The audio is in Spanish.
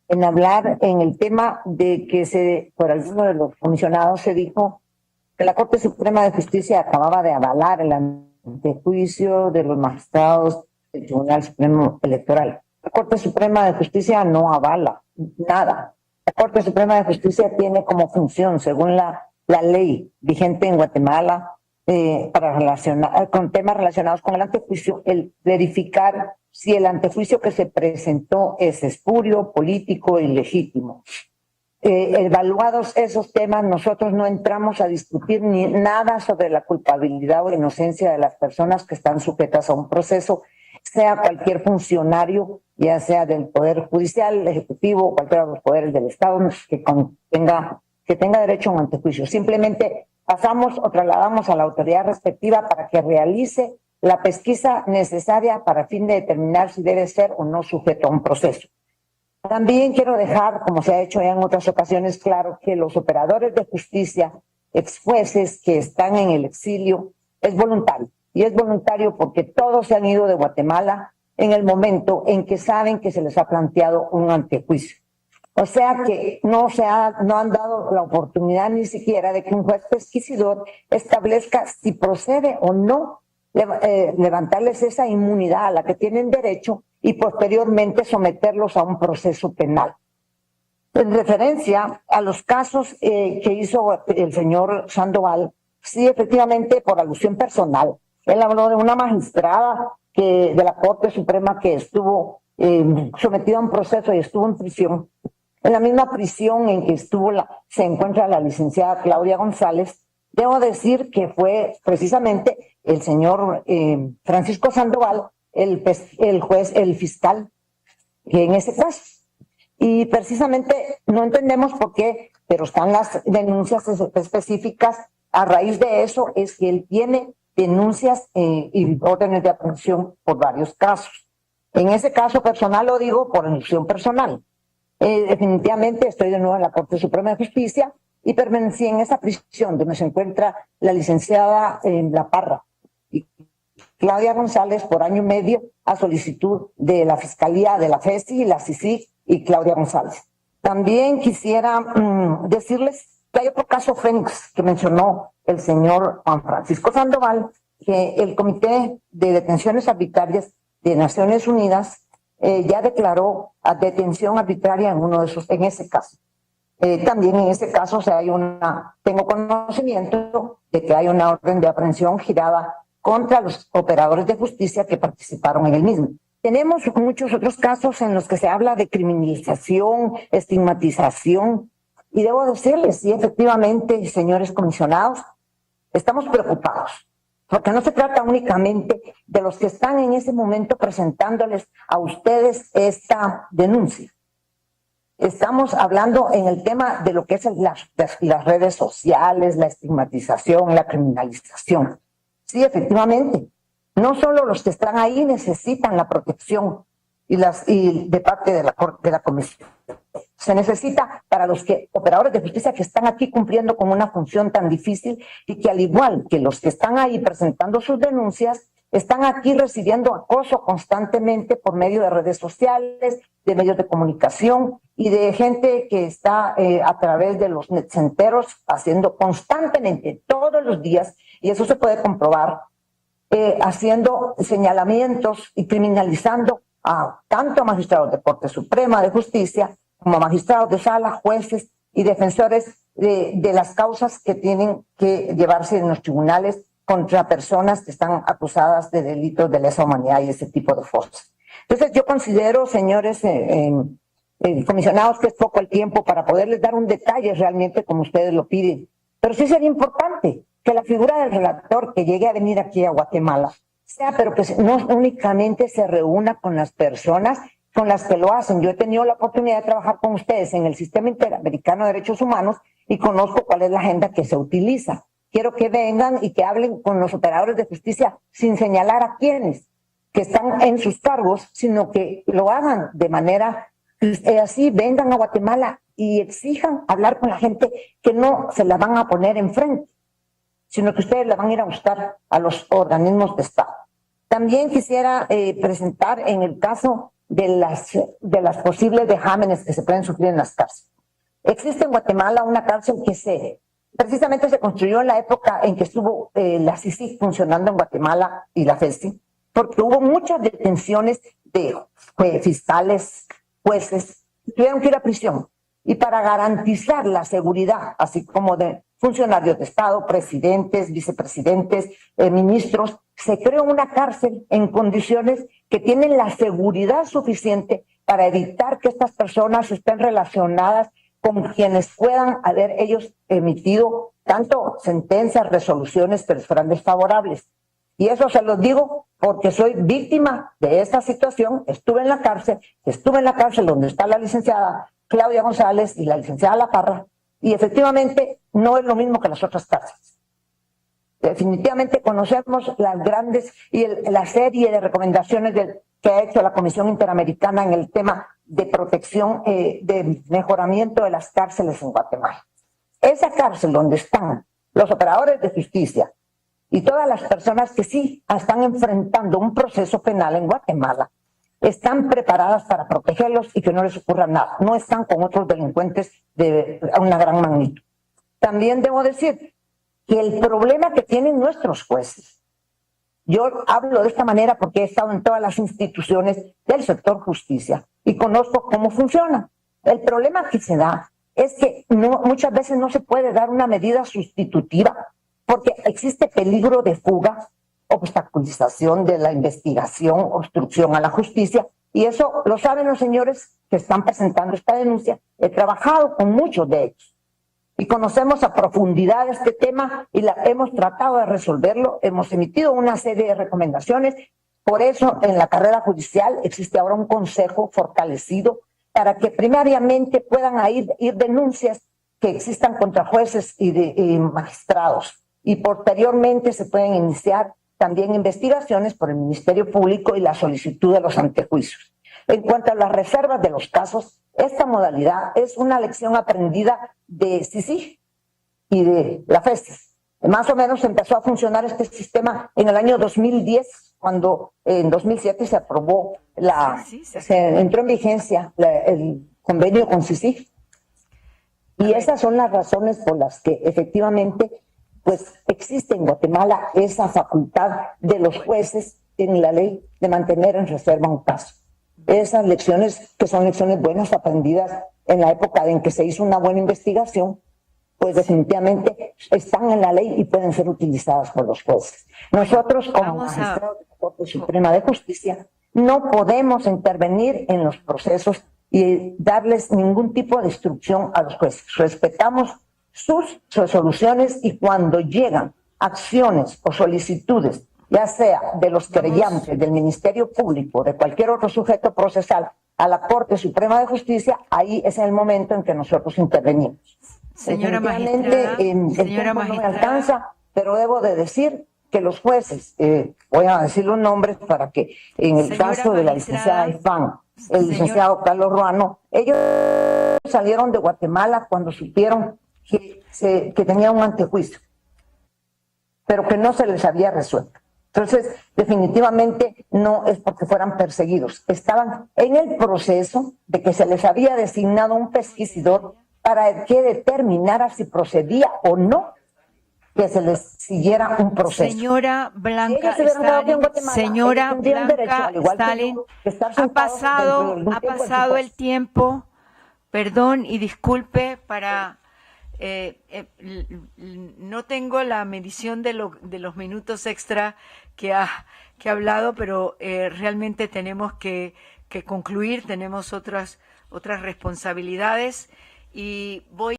en hablar en el tema de que por alguno de los comisionados se dijo que la Corte Suprema de Justicia acababa de avalar el antejuicio de los magistrados del Tribunal Supremo Electoral. La Corte Suprema de Justicia no avala nada. La Corte Suprema de Justicia tiene como función, según la ley vigente en Guatemala, para relacionar con temas relacionados con el antejuicio, el verificar si el antejuicio que se presentó es espurio, político e ilegítimo. Evaluados esos temas, nosotros no entramos a discutir ni nada sobre la culpabilidad o inocencia de las personas que están sujetas a un proceso, sea cualquier funcionario, ya sea del Poder Judicial, Ejecutivo, o cualquiera de los poderes del Estado que tenga derecho a un antejuicio. Simplemente pasamos o trasladamos a la autoridad respectiva para que realice la pesquisa necesaria para fin de determinar si debe ser o no sujeto a un proceso. También quiero dejar, como se ha hecho ya en otras ocasiones, claro que los operadores de justicia, ex jueces que están en el exilio, es voluntario. Y es voluntario porque todos se han ido de Guatemala en el momento en que saben que se les ha planteado un antejuicio. O sea que no han dado la oportunidad ni siquiera de que un juez pesquisidor establezca si procede o no levantarles esa inmunidad a la que tienen derecho y posteriormente someterlos a un proceso penal. En referencia a los casos que hizo el señor Sandoval, sí, efectivamente, por alusión personal, él habló de una magistrada de la Corte Suprema que estuvo sometida a un proceso y estuvo en prisión. En la misma prisión en que se encuentra la licenciada Claudia González. Debo decir que fue precisamente el señor Francisco Sandoval, el fiscal, en ese caso. Y precisamente no entendemos por qué, pero están las denuncias específicas. A raíz de eso es que él tiene denuncias y órdenes de aprehensión por varios casos. En ese caso personal lo digo por alusión personal. Definitivamente estoy de nuevo en la Corte Suprema de Justicia y permanecí en esa prisión donde se encuentra la licenciada La Parra y Claudia González por año y medio a solicitud de la Fiscalía de la FESI, la CICIG y Claudia González. También quisiera decirles que hay otro caso Fénix que mencionó el señor Juan Francisco Sandoval, que el Comité de Detenciones Arbitrarias de Naciones Unidas ya declaró a detención arbitraria en ese caso. También en ese caso tengo conocimiento de que hay una orden de aprehensión girada contra los operadores de justicia que participaron en el mismo. Tenemos muchos otros casos en los que se habla de criminalización, estigmatización, y debo decirles, sí, efectivamente, señores comisionados, estamos preocupados, porque no se trata únicamente de los que están en ese momento presentándoles a ustedes esta denuncia. Estamos hablando en el tema de lo que es las redes sociales, la estigmatización, la criminalización. Sí, efectivamente, no solo los que están ahí necesitan la protección y de parte de la Comisión. Se necesita para los operadores de justicia que están aquí cumpliendo con una función tan difícil y que al igual que los que están ahí presentando sus denuncias, están aquí recibiendo acoso constantemente por medio de redes sociales, de medios de comunicación y de gente que está a través de los netcenteros haciendo constantemente, todos los días, y eso se puede comprobar, haciendo señalamientos y criminalizando tanto a magistrados de Corte Suprema de Justicia como a magistrados de sala, jueces y defensores de las causas que tienen que llevarse en los tribunales contra personas que están acusadas de delitos de lesa humanidad y ese tipo de cosas. Entonces yo considero, señores comisionados, que es poco el tiempo para poderles dar un detalle realmente como ustedes lo piden, pero sí sería importante que la figura del relator que llegue a venir aquí a Guatemala pero que no únicamente se reúna con las personas con las que lo hacen. Yo he tenido la oportunidad de trabajar con ustedes en el Sistema Interamericano de Derechos Humanos y conozco cuál es la agenda que se utiliza. Quiero que vengan y que hablen con los operadores de justicia sin señalar a quienes que están en sus cargos, sino que lo hagan de manera así, vengan a Guatemala y exijan hablar con la gente que no se la van a poner enfrente, sino que ustedes la van a ir a buscar a los organismos de Estado. También quisiera presentar en el caso de las posibles vejámenes que se pueden sufrir en las cárceles. Existe en Guatemala una cárcel que precisamente se construyó en la época en que estuvo la CICIG funcionando en Guatemala y la FESI, porque hubo muchas detenciones de fiscales, jueces, que tuvieron que ir a prisión. Y para garantizar la seguridad, así como de funcionarios de Estado, presidentes, vicepresidentes, ministros, se creó una cárcel en condiciones que tienen la seguridad suficiente para evitar que estas personas estén relacionadas con quienes puedan haber ellos emitido tanto sentencias, resoluciones que les fueran desfavorables. Y eso se los digo porque soy víctima de esta situación. Estuve en la cárcel donde está la licenciada Claudia González y la licenciada La Parra, y efectivamente no es lo mismo que las otras cárceles. Definitivamente conocemos las grandes y la serie de recomendaciones que ha hecho la Comisión Interamericana en el tema de protección, de mejoramiento de las cárceles en Guatemala. Esa cárcel donde están los operadores de justicia y todas las personas que sí están enfrentando un proceso penal en Guatemala, están preparadas para protegerlos y que no les ocurra nada. No están con otros delincuentes de una gran magnitud. También debo decir que el problema que tienen nuestros jueces, yo hablo de esta manera porque he estado en todas las instituciones del sector justicia y conozco cómo funciona. El problema que se da es que muchas veces no se puede dar una medida sustitutiva porque existe peligro de fuga, obstaculización de la investigación, obstrucción a la justicia, y eso lo saben los señores que están presentando esta denuncia. He trabajado con muchos de ellos y conocemos a profundidad este tema y hemos tratado de resolverlo, hemos emitido una serie de recomendaciones. Por eso en la carrera judicial existe ahora un consejo fortalecido para que primariamente puedan ir denuncias que existan contra jueces y magistrados, y posteriormente se pueden iniciar también investigaciones por el Ministerio Público y la solicitud de los antejuicios. En cuanto a las reservas de los casos, esta modalidad es una lección aprendida de CICIG y de la FESI. Más o menos empezó a funcionar este sistema en el año 2010, cuando en 2007 se aprobó, se entró en vigencia el convenio con CICIG. Y esas son las razones por las que efectivamente pues existe en Guatemala esa facultad de los jueces en la ley de mantener en reserva un caso. Esas lecciones, que son lecciones buenas aprendidas en la época en que se hizo una buena investigación, pues definitivamente están en la ley y pueden ser utilizadas por los jueces. Nosotros, como magistrados de la Corte Suprema de Justicia, no podemos intervenir en los procesos y darles ningún tipo de instrucción a los jueces. Respetamos sus resoluciones y cuando llegan acciones o solicitudes, ya sea de los querellantes, del Ministerio Público, de cualquier otro sujeto procesal, a la Corte Suprema de Justicia, ahí es el momento en que nosotros intervenimos. Señora magistrada, el tiempo no me alcanza, pero debo de decir que los jueces, voy a decir los nombres para que en el caso de la licenciada Ifán, el licenciado Carlos Ruano, ellos salieron de Guatemala cuando supieron que tenía un antejuicio, pero que no se les había resuelto. Entonces, definitivamente no es porque fueran perseguidos. Estaban en el proceso de que se les había designado un pesquisidor para que determinara si procedía o no que se les siguiera un proceso. Señora Blanca Stalin, señora Blanca Stalin, ha pasado el tiempo, perdón y disculpe para... no tengo la medición de los minutos extra que ha hablado, pero realmente tenemos que concluir, tenemos otras responsabilidades y voy